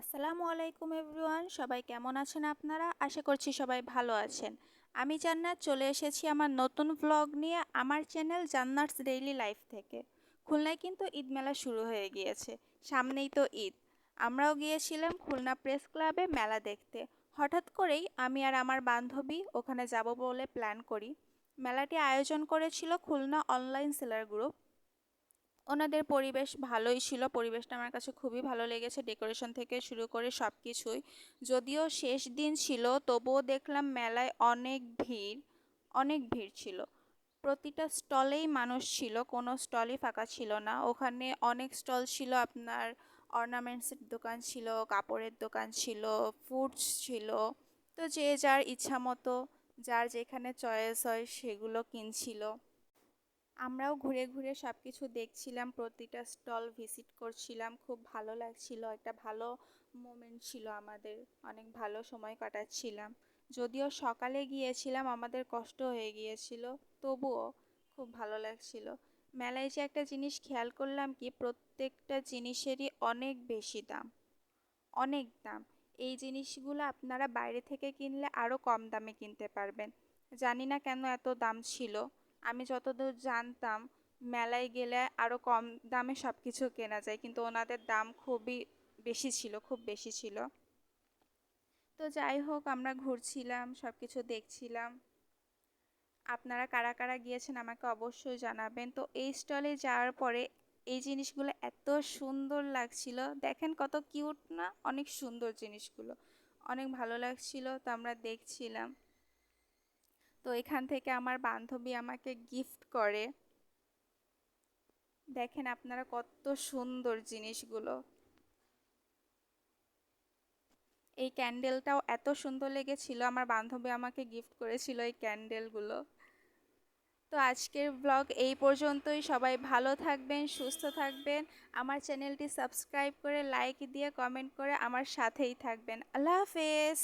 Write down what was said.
আসসালামু আলাইকুম এভরিওয়ান, সবাই কেমন আছেন আপনারা? আশা করছি সবাই ভালো আছেন। আমি জান্নাত চলে এসেছি আমার নতুন ভ্লগ নিয়ে আমার চ্যানেল জান্নাতস ডেইলি লাইফ থেকে। খুলনায় কিন্তু ঈদ মেলা শুরু হয়ে গিয়েছে, সামনেই তো ঈদ। আমরাও গিয়েছিলাম খুলনা প্রেস ক্লাবে মেলা দেখতে। হঠাৎ করেই আমি আর আমার বান্ধবী ওখানে যাব বলে প্ল্যান করি। মেলাটি আয়োজন করেছিল খুলনা অনলাইন সেলার গ্রুপ। ওনাদের পরিবেশ ভালোই ছিল, পরিবেশটা আমার কাছে খুবই ভালো লেগেছে, ডেকোরেশন থেকে শুরু করে সব কিছুই। যদিও শেষ দিন ছিল, তবুও দেখলাম মেলায় অনেক ভিড় ছিল। প্রতিটা স্টলেই মানুষ ছিল, কোনো স্টলই ফাঁকা ছিল না। ওখানে অনেক স্টল ছিল, আপনার অর্নামেন্টসের দোকান ছিল, কাপড়ের দোকান ছিল, ফুডস ছিল। তো যে যার ইচ্ছা মতো, যার যেখানে চয়েস হয় সেগুলো কিনছিল। আমরাও ঘুরে ঘুরে সব কিছু দেখছিলাম, প্রতিটা স্টল ভিজিট করছিলাম। খুব ভালো লাগছিল, একটা ভালো মোমেন্ট ছিল আমাদের। অনেক ভালো সময় কাটাচ্ছিলাম। যদিও সকালে গিয়েছিলাম, আমাদের কষ্ট হয়ে গিয়েছিল, তবুও খুব ভালো লাগছিল। মেলায় যে একটা জিনিস খেয়াল করলাম, কি প্রত্যেকটা জিনিসেরই অনেক বেশি দাম, অনেক দাম। এই জিনিসগুলো আপনারা বাইরে থেকে কিনলে আরও কম দামে কিনতে পারবেন। জানি না কেন এত দাম ছিল। আমি যতদূর জানতাম মেলায় গেলে আরও কম দামে সব কিছু কেনা যায়, কিন্তু ওনাদের দাম খুবই বেশি ছিল, খুব বেশি ছিল। তো যাই হোক, আমরা ঘুরছিলাম, সব কিছু দেখছিলাম। আপনারা কারা কারা গিয়েছেন আমাকে অবশ্যই জানাবেন। তো এই স্টলে যাওয়ার পরে এই জিনিসগুলো এত সুন্দর লাগছিল, দেখেন কত কিউট না, অনেক সুন্দর জিনিসগুলো, অনেক ভালো লাগছিল। তো আমরা দেখছিলাম। তো এখান থেকে আমার বান্ধবী আমাকে গিফট করে। দেখেন আপনারা কত সুন্দর জিনিসগুলো। এই ক্যান্ডেলটাও এত সুন্দর লেগেছিল, আমার বান্ধবী আমাকে গিফট করেছিল এই ক্যান্ডেলগুলো। তো আজকের ব্লগ এই পর্যন্তই। সবাই ভালো থাকবেন, সুস্থ থাকবেন। আমার চ্যানেলটি সাবস্ক্রাইব করে, লাইক দিয়ে, কমেন্ট করে আমার সাথেই থাকবেন। আল্লাহ হাফেজ।